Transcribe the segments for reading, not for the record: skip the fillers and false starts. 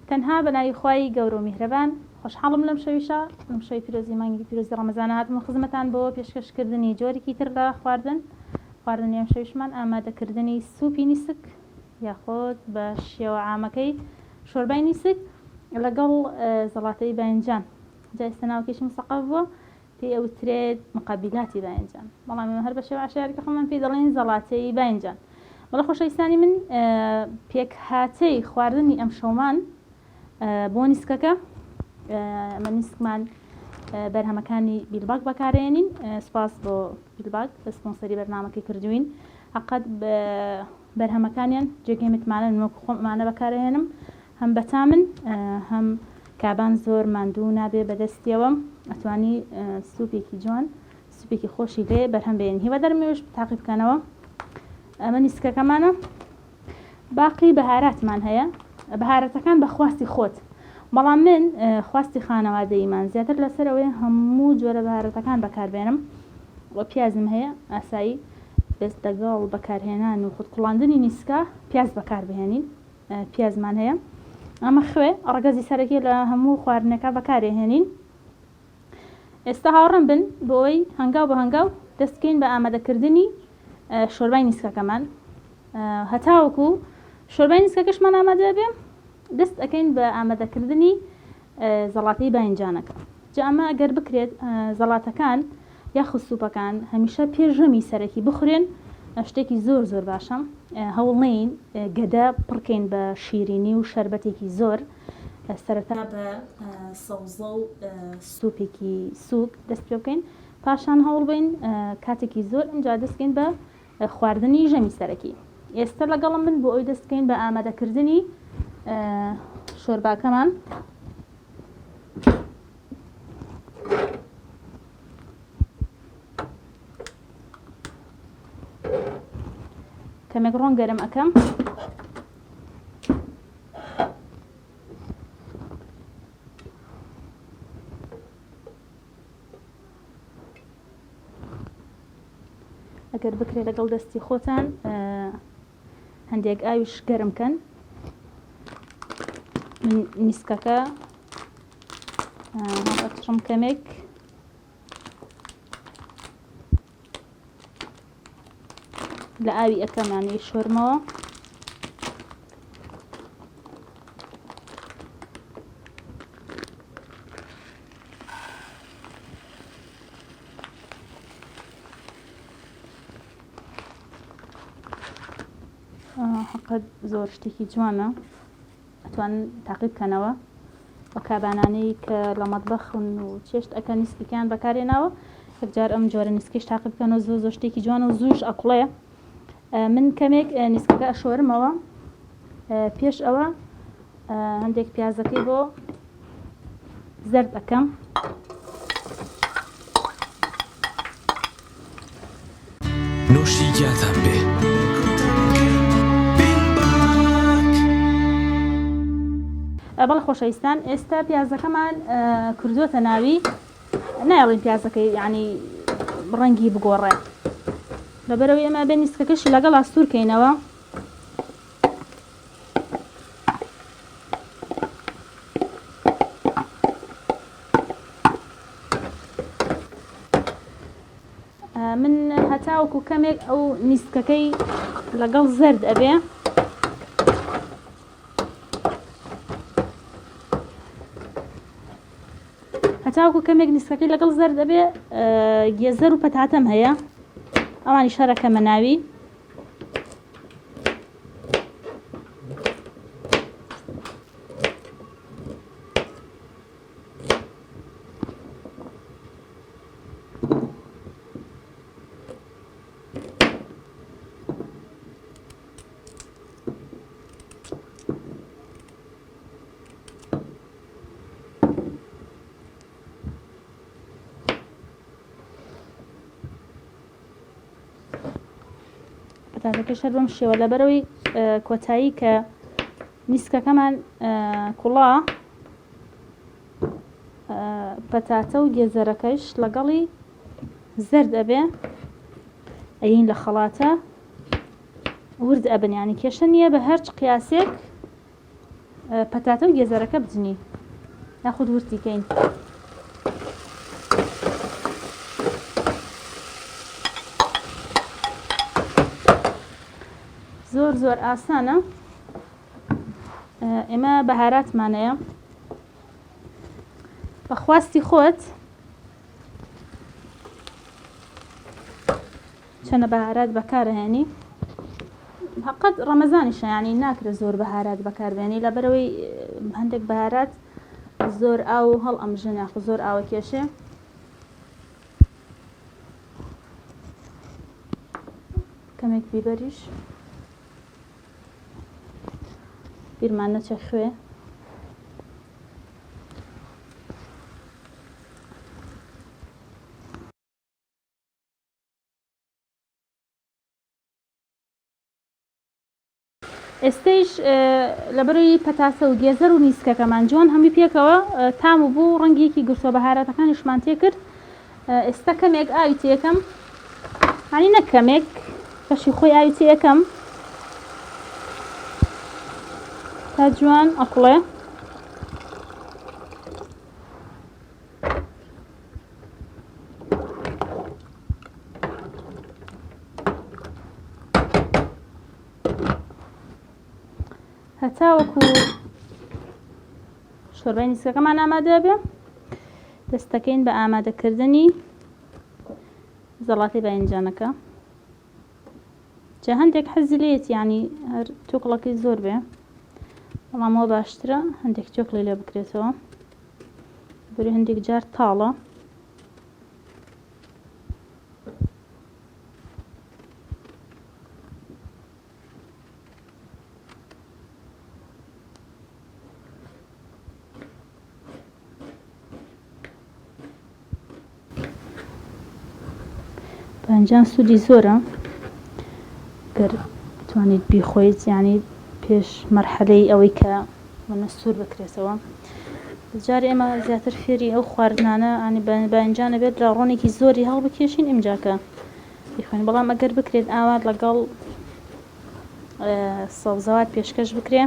تەنها بەناوی خوای گەورە و میهرەبان خۆشحاڵم لەم شەویشە لەم شەوی پیرۆزی مانگی پیرۆزی ڕەمەزانە هاتمە خزمەتان بۆ پێشکەشکردنی جۆرێکی تر لە خواردنی ئەم شەویشمان ئامادەکردنی سوپی نیسک یاخۆت بە شێوە عامەکەی شۆربای نیسک لەگەڵ زەڵاتەی باینجان جا ئێستا ناوکێشی مسەقف بووە پێی ئەوترێت مقابلاتی باینجان بەڵام ئێمە هەر بە شێوە عشایەرەکە خۆمان پێی دەڵێن زەڵاتەی باینجان بەڵە خۆشەویستانی من پێک هاتەی خواردنی ئەم شەومان بۆ نیسکەکە ئەمە نیسکمان بەرهەمەکانی بیلباک بەکارهێنین سپاس بۆ بیلباک بە سپۆنسەری بەرنامەکەی کردوین حەقەت بەرهەمەکانیان جێگەی متمانەن وەکو خۆمانە بەکارهێنم هەم بەتامن هەم کابان زۆر ماندوو نابێ بەدەستیەوە ئەتوانی سوپێکی جوان سوپێکی خۆشی لێ بەرهەم بێنین هیوە دەرمێوش تاقی بکەنەوە ئەمە نیسکەکەمانە باقی بەهاراتمان هەیە بەهارەتەکان بە خواستی خۆت بەڵام من خواستی خانەوادەیمان زیاتر لەسەرەوەی هەموو جۆرە بەهارەتەکان بەکاربێنم وە پیازم هەیە ئاسایی بەست لەگەڵ بەکارهێنان و خودکوڵاندنی نیسکە پیاز بەکاربهێنین پیازمان هەیە ئەمە خوێ ڕەگەزی سەرەکی لە هەموو خواردنەکە بەکارهێنین ئێستا هاوڕێم بن بۆی هەنگاو بە هەنگاو دەستکەین بە ئامادەکردنی شۆربای نیسکەکەمان هەتاوەکو شۆربای نیسکەکەشمان ئامادە بێ دەست ئەەکەین بە ئامادەکردنی زەڵاتەی باینجانەکە جا ئەمە ئەگەر بکرێت زەڵاتەکان یاخود سوپەکان هەمیشە پێشەمی سەرەکی بخورێن شتێکی زۆر زۆر باشە هەوڵێین گەدە پڕکەین بە شیرینی و شەربەتێکی زۆر سەرەتا بە سەوزە و سوپێکی سووک دەست پێ بکەین پاشان هەوڵ بین کاتێکی زۆر ئەمجا دەستکەین بە خواردنی ژەمی سەرەکی ئێستا لەگەڵم من بۆ ئەوی دەستکەین بە ئامادەکردنی شۆرباکەمان کەمێک ڕۆن گەرم ئەەکەم ئەگەر بکرێت لەگەڵ دەستی خۆتان هەندێک ئاویش گەرمکەن من نیسکەکە هەڵەتشم کەمێک لە ئاوی ئەەکەمانی شۆرمەوە حقت زۆر شتێکی جوانە ئەتوان تاقی بکەنەوە بە کابانانەی کە لە مەتبەخن و چێشت ئەەکە نیسکەکان بەکارێناوە یەکجار ئەم جۆرە نیسکەش تاقی بکەنەوە زۆر زۆر شتێکی جوانە و زووش ئەقوڵێ من کەمێک نیسکەکە ئەشۆرمەوە پێش ئەوە هەندێک پیازەکەی بۆ زەرد ئەەکەم نوشی یادم بێ بەڵە خۆشەویستان ئێستا پیازەکەمان کردووەتە ناوی نایڵین پیازەکەی یعنی ڕەنگی بگۆڕێ لەبەرەوەی ئەمە بێ نیسکەکەشی لەگەڵ ئاستورکەینەوە من هەتاوەکو کەمێک ئەو نیسکەکەی لەگەڵ زەرد ئەبێ هەتاوەکو کەمێک نیسکەکەی لەگەڵ زەرد ئەبێ گێزەر و پەتاتەم هەیە ئەوانی شەرەکەمە ناوی پەتاتەکە شەر بەم شێوە لەبەرەوەی کۆتایی کە نیسکەکەمان کوڵا پەتاتە و گێزەرەکەش لەگەڵی زەرد ئەبێ ئەین لە خەڵاتە ورد ئەبن یانی کێشە نییە بە هەرچ قیاسێک پەتاتە و گێزەرەکە بجنی یاخود ورتیکەین. زۆر ئاسانە. ئێمە بەهاراتمانەیە بەخواستی خۆت چەنە بەهارات بەکارهێنی. فقط ڕەمەزانیشە ینی ناکرێت زۆر بەهارات بەکاربێنی لەبەرەوەی هەندێک بەهارات زۆر ئاو هەڵ ئەمژن یاخود زۆر ئاوە کێشێ. کەمێک بیبەریش بیرمان نەچە خوێ. ئێستەیش لەبەرەوەی پەتاسە و گێزەر و میسکەکەمان جوان هەمووی پێکەوە تام و بوو ڕەنگێکی گرتووە بەهاراتەکانیشمان تێ کرد. ئێستا کەمێک ئاوی تێکەم ینی نەک کەمێک بەشی خۆی ئاوی تێکەم تا جوان ئەقڵێ. هەتاوەکو شۆربای میسکەکەمان ئامادە بێ دەستەکەین بە ئامادەکردنی زەڵاتەی باینجانەکە. جا هەندێک حەزی لێت ینی هەر تۆکڵەکەی زۆر بێ بەڵام ئەوە باشترە هەندێک تۆکڵی لێ بکرێتەوە بەری هەندێک جار تاڵە. باینجان سوودی زۆرە گەر بتوانیت بیخۆیت ینی پێش مەرحەلەی ئەوەی کە وەنە سوور بکرێتەوە. جارێ ئێمە زیاتر فێری ئەو خواردنانە ئانی باینجانە بێت لە ڕۆنێکی زۆری هەڵبکێشین ئیمجاکە بیخۆین. بەڵام ئەگەر بکرێت ئاوات لەگەڵ سەوزەوات پێشکەش بکرێ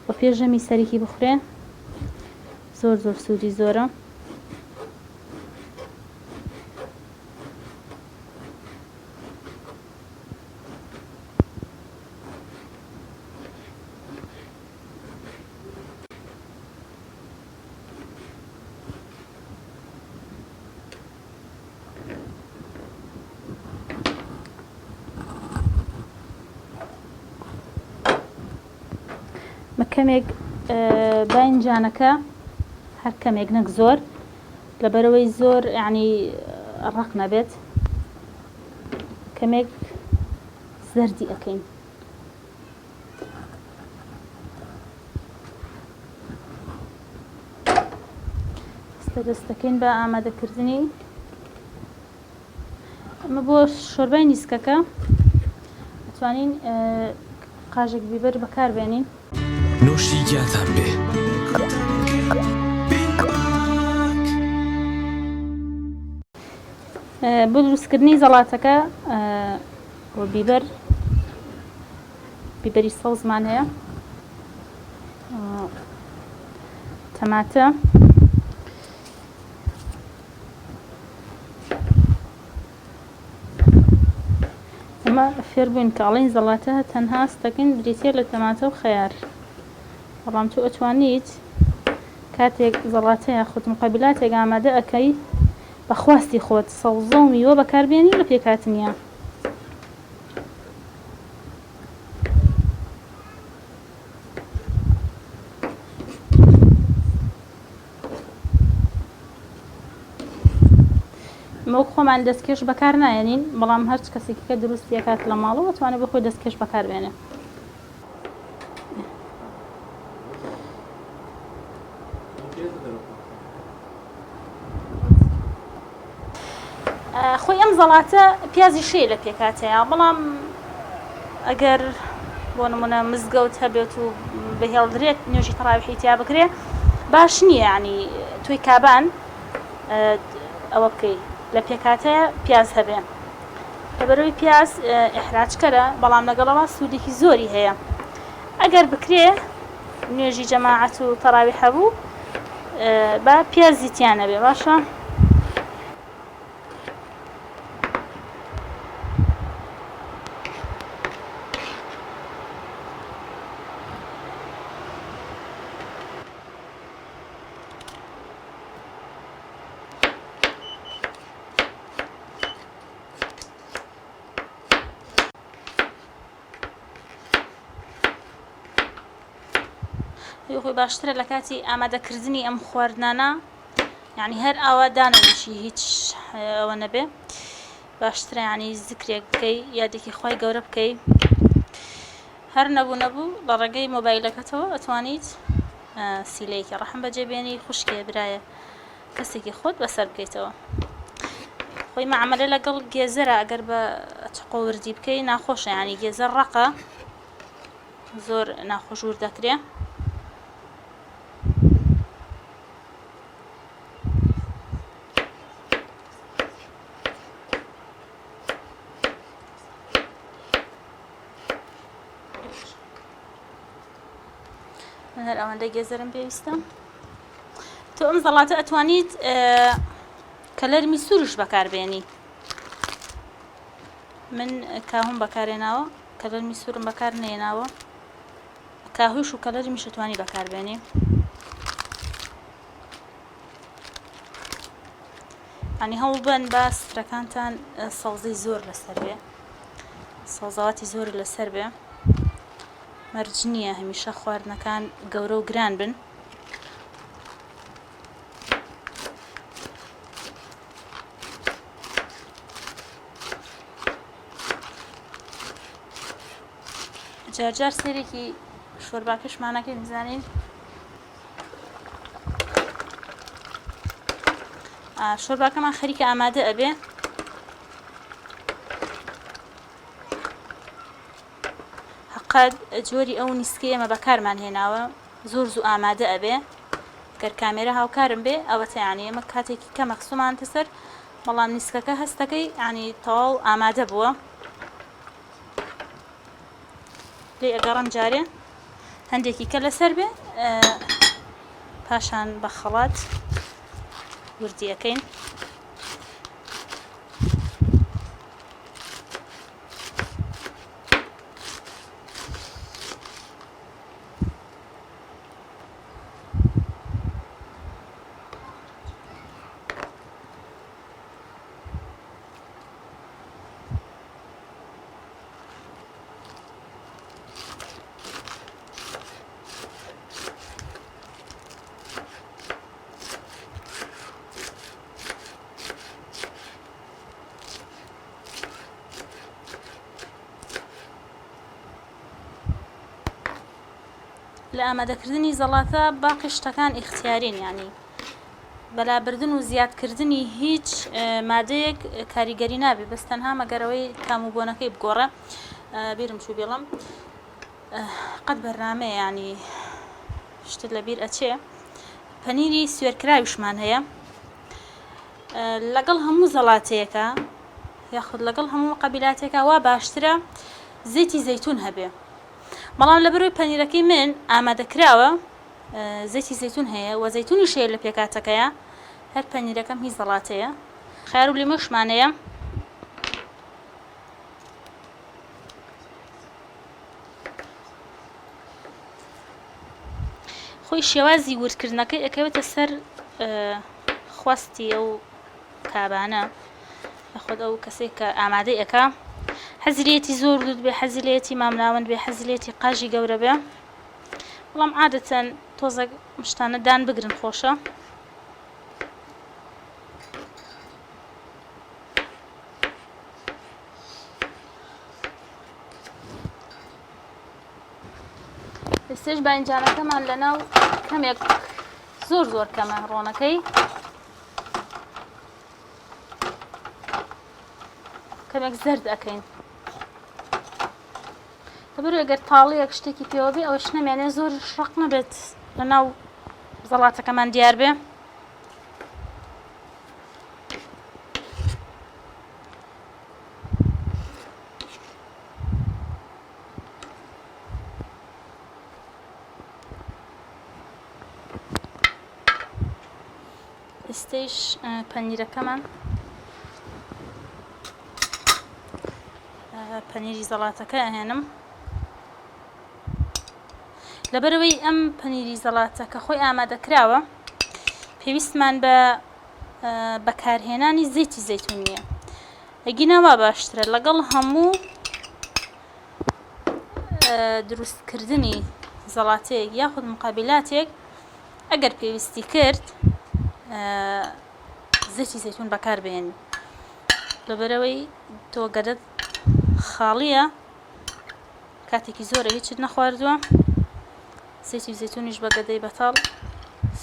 بە پێش ژەمی سەرێکی بخورێ زۆر سوودی زۆرە. کەمێک باینجانەکە هەر کەمێک نەک زۆر لەبەرەوەی زۆر ینی ڕق نەبێت کەمێک زەردی ئەەکەین. دەستەکەین بە ئامادەکردنی ئەمە بۆ شۆربای نیسکەکە دەتوانین قاژێک بیبەر بەکاربێنین. نوشیگیاتان بێ. بۆ دروستکردنی زەڵاتەکە بۆ بیبەری سەوزمان هەیە، تەماتە، ئەمە فێربووین کە ئەڵێن زەڵاتە تەنها ستەکەین بریتێ لە تەماتە و خەیار. بەڵام تۆ ئەتوانیت کاتێک زەڵاتە یاخود مقابلاتێک ئامادە ئەەکەی بەخواستی خۆت سەوزە و میوە بەکاربێنی لە پێکهاتنیە. ئەمە خۆمان دەستکێش بەکار نایەنین، بەڵام هەرچ کەسێکی کە دروستی ئەکات لە ماڵەوە ئەتوانێت بە خۆی دەستکێش بەکاربێنێ. خۆی ئەم زەڵاتە پیازی شێ لە پێکاتەیە، بەڵام ئەگەر بۆ نمونە مزگەوت هەبێت و بەهێڵدرێت نوێژی تەڕاویحی تیا بکرێ باش نییە، ینی توی کابان ئەوە بکەی لە پێکاتەیە پیاز هەبێ. لەبەرەوەی پیاز ئیحراجکەرە، بەڵام لەگەڵەوە سوودێکی زۆری هەیە. ئەگەر بکرێ نوێژی جەماعەت و تەراویح هەبوو با پیازی تیانە بێ باشە. خۆی باشترە لە کاتی ئامادەکردنی ئەم خواردنانە یعنی هەر ئاوا دانەوێشی هیچ ئەوە نەبێ باشترە ینی زیکرێک بکەی یادێکی خی گەورە بکەی هەر نەبوو لە ڕێگەی مۆبایلەکەتەوە ئەتوانیت سیلەیەکی ڕەحم بەجێبێنی خوشکێ برایە کەسێکی خۆت بەسەر بکەیتەوە. خۆی مەعاملە لەگەڵ گێزەرە ئەگەر بە چقۆوردی بکەی ناخۆشە ینی گێزەر ڕقە زۆر ناخۆش ور دەکرێ. من هەر ئەوەندە گێزەرم پێویستە. تۆ ئەم زەڵاتە ئەتوانیت کەلەرمی سروش بەکاربێنی. من کاهوم بەکارێناوە کەلەرمی سوورم بەکار نێناوە کاهوش و کەلەرمیش ئەتوانی بەکاربێنی. ینی هەوڵ بن بە سترەکانتان سەوزەی زۆر لەسەر بێ سەوزەواتی زۆر لەسەر بێ مەرج نییە هەمیشە خواردنەکان گەورە و گران بن. جارجار سێرێکی شۆرباکەشمانەکەی نزانین شۆرباکەمان خەریکە ئامادە ئەبێ حقاد جۆری ئەو نیسکەی ئێمە بەکارمان هێناوە زۆر زوو ئامادە ئەبێ گەر کامێرە هاوکارم بێ ئەوەتە ینی ئێمە کاتێکی کەمە قسومانتە سەر بەڵام نیسکەکە هەستەکەی ینی تەواو ئامادە بووە. لێ ئەگەڕم جارێ هەندێکی کە لەسەر بێ پاشان بە خەڵات وردیەکەین. لە ئامادەکردنی زەڵاتە باقی شتەکان ئیختیارین ینی بەلابردن و زیادکردنی هیچ مادەیەک کاریگەری نابێت بەس تەنها مەگەرەوەی کاموبۆنەکەی بگۆڕە. بیرم چوو بێڵم قەت بەرنامەیە ینی شتت لەبیر ئەچێ پەنیری سوێرکراویشمان هەیە لەگەڵ هەموو زەڵاتەیەکە یاخود لەگەڵ هەموو قەبیلاتێکە وا باشترە زەیتی زەیتون هەبێ بەڵام لەبەرەوەی پەنیرەکەی من ئامادەکراوە زەیتی زەیتون هەیە و زەیتونی شەیە لە پێکاتەکەیە هەر پەنیرەکەم هیچ زەڵاتەیە خیار و لیمۆشمانەیە خۆی شێوازی وردکردنەکەی ئەکەوێتە سەر خواستی ئەو کابانە خۆت ئەو کەسێک کە ئامادەی ئەکا حەزیلێتی زۆر دوود بێ حەزیلێتی مامناوەند بێ حەزیلێتی قاژی گەورە بێ بەڵام عادەتەن تۆزە شتانە دان بگرن خۆشە. ئێستش باینجانەکەمان لەناو کەمێک زۆر زۆر کەمە ڕۆنەکەی کەمێک زەرد ئەەکەین لەبەر ئەگەر تاڵەیەک شتێکی پێوە بێ ئەوەش نەمێنێ زۆر شڕق نەبێت لەناو زەڵاتەکەمان دیار بێ. ئێستەیش پەنیرەکەمان پەنیری زەڵاتەکە ئەهێنم لەبەرەوەی ئەم پەنیری زەڵاتەکە خۆی ئامادەکراوە پێویستمان بە بەکارهێنانی زەیتی زەیتون نییە ئەگینەوە باشترە لەگەڵ هەموو دروستکردنی زەڵاتەیەک یاخود مقابلاتێک ئەگەر پێویستی کرد زەیتی زەیتون بەکار بێن لەبەرەوەی تۆ گەرت خاڵیە کاتێکی زۆرە هیچت نەخواردووە زەیتی زەیتونیش بە گەدەی بەتاڵ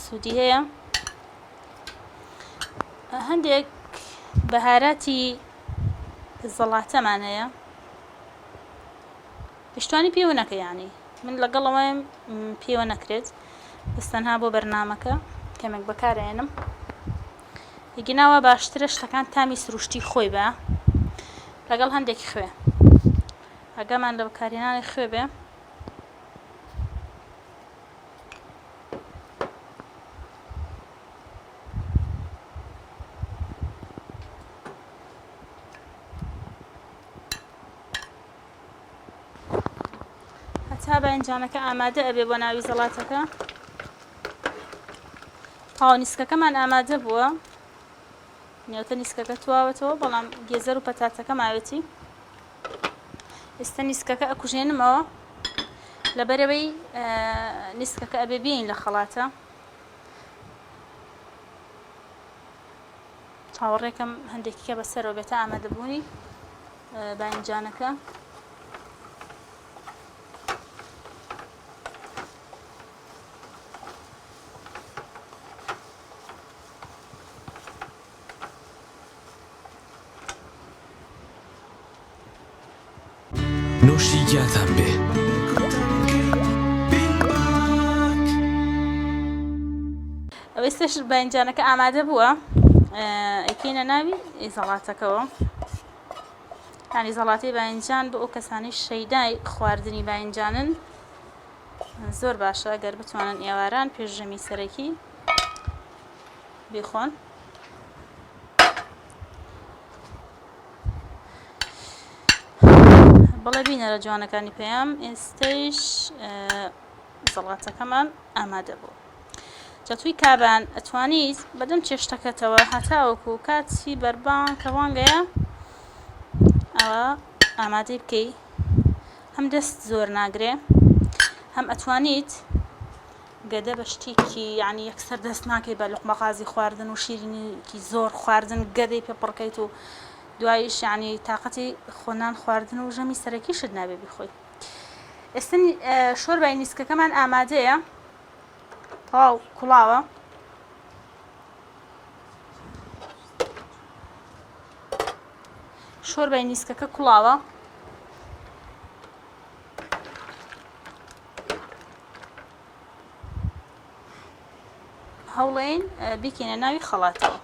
سوودی هەیە هەندێک بەهاراتی زەڵاتەمان هەیە پشتوانی پێوە نەکە یانی من لەگەڵەوەیم پێوە نەکرێت بەستەنها بۆ بەرنامەکە کەمێک بەکارێنم یەگیناوە باشترە شتەکان تامی سروشتی خۆی بە لەگەڵ هەندێکی خوێ ئەگەمان لە بەکارهێنانی خوێ بێ هەتا بەنجانەکە ئامادە ئەبێ بۆ ناوی زەڵاتەکە تاوە نیسکەکەمان ئامادە بووە نێوتە نیسکەکە تواوەتەوە بەڵام گێزەر و پەتاتەکە ماوێتی ئێستا نیسکەکە ئەکوژێنمەوە لەبەرەوەی نیسکەکە ئەبێ بێین لە خەڵاتە چاوەڕێکم هەندێکیکە بەسەرەوە بێتە ئامادەبوونی بانجانەکە نوشیگیاتان بێ ئێستاش بانجانەکە ئامادە بووە ئەکەینە ناوی زەڵاتەکەەوە یانی زەڵاتی بانجان بۆ ئەو کەسانی شەیدای خواردنی بانجانن زۆر باشە گەر بتوانن ئێواران پێشژەمی سەرەکی بخۆن بەڵێ بینە لە جوانەکانی پێیان ئێستەیش زەڵاتەکەمان ئامادە بوو جاتووی کابان ئەتوانیت بەدەم چێشتەکەتەوە هەتاوەکو کاتی بەربان کە وانگەیە ئەوە ئامادەی بکەی هەم دەست زۆر ناگرێ هەم ئەتوانیت گەدە بە شتێکی یعنی یەکسەر دەست ناکەی بە لوقمەغازی خواردن و شیرینیکی زۆر خواردن گەدەی پێ پڕکەیت و دواییش یعنی تااقەتی خۆنان خواردن و ژەمی سەرەکیشت نابێ بیخۆی ئێستا شۆربای نیسکەکەمان ئامادەیە تەواو کوڵاوە شۆربای نیسکەکە کوڵاوە هەوڵێن بیکەینە ناوی خەڵاتەوە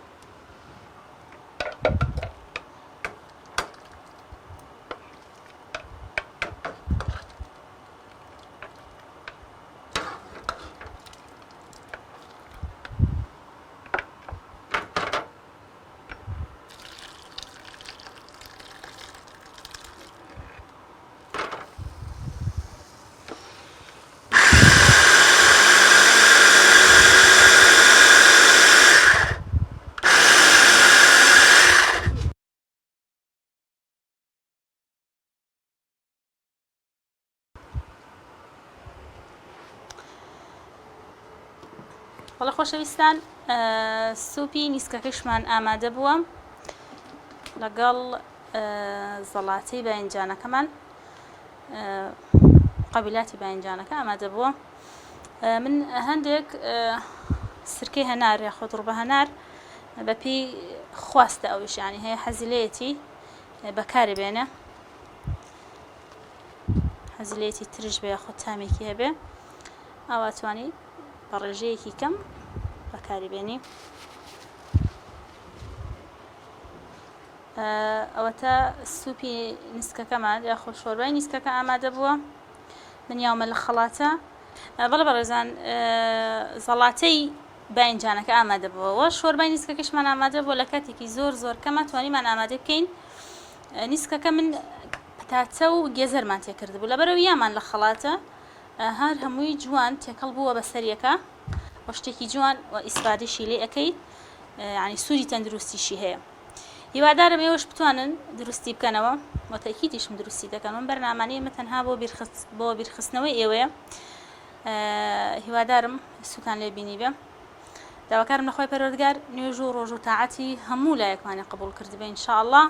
بەڵێ خۆشەویستان سوپی نیسکەکەشمان ئامادە بووە لەگەڵ زەڵاتەی بانجانەکەمان قەبیلاتی بانجانەکە ئامادە بووە من هەندێک سرکەی هەنار یاخۆ دڕبە هەنار بەپێی خواستە ئەویش یانی هەیە حەزیلەیەتی بەکارە بێنێ حەزیلەیەتی ترش بێ یاخۆ تامێکی هەبێ ئەوە توانی بە ڕێژەیەکی کەم بەکاری بێنی ئەوەتە سوپی نیسکەکەمان یاخۆ شۆربای نیسکەکە ئامادە بووە من یاومە لە خەڵاتە بەڵێ بەڕێزان زەڵاتەی باینجانەکە ئامادە بووەوە شۆربای نیسکەکەشمان ئامادە بۆ لە کاتێکی زۆر کەمە توانیمان ئامادە بکەین نیسکەکە من پتاتە و گێزەرمان تێکرد بوو لەبەرەوە یامان لە خەڵاتە هەر هەمووی جوان تێکەڵ بووە بەسەریەکە بە شتێکی جوان و ئیسپادەشی لێ ئەەکەیت ینی سووری تەندروستیشی هەیە هیوادارم ئێوەش بتوانن دروستی بکەنەوە بۆ تاکیدیشم دروستی دەکەنەوە بەرنامانەی مە تەنها بۆ بیرخستنەوەی ئێوەیە هیوادارم سوکان لێ بینی بێ داواکارم لەخوای پەروەردگار نوێژ و ڕۆژ و تاعەتی هەموو لایەکمانی قبول کردبێ ئینشاءالله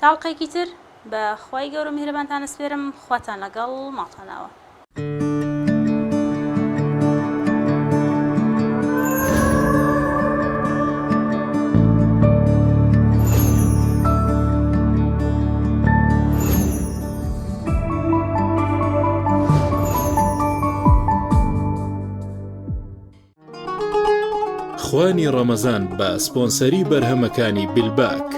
تاڵقێکی تر بە خوای گەورە و میهرەبانتان ئەسپێرم خواتان لەگەڵ ماڵتانەوە خوانی ڕەمەزان بە سپۆنسەری بەرهەمەکانی بیلباک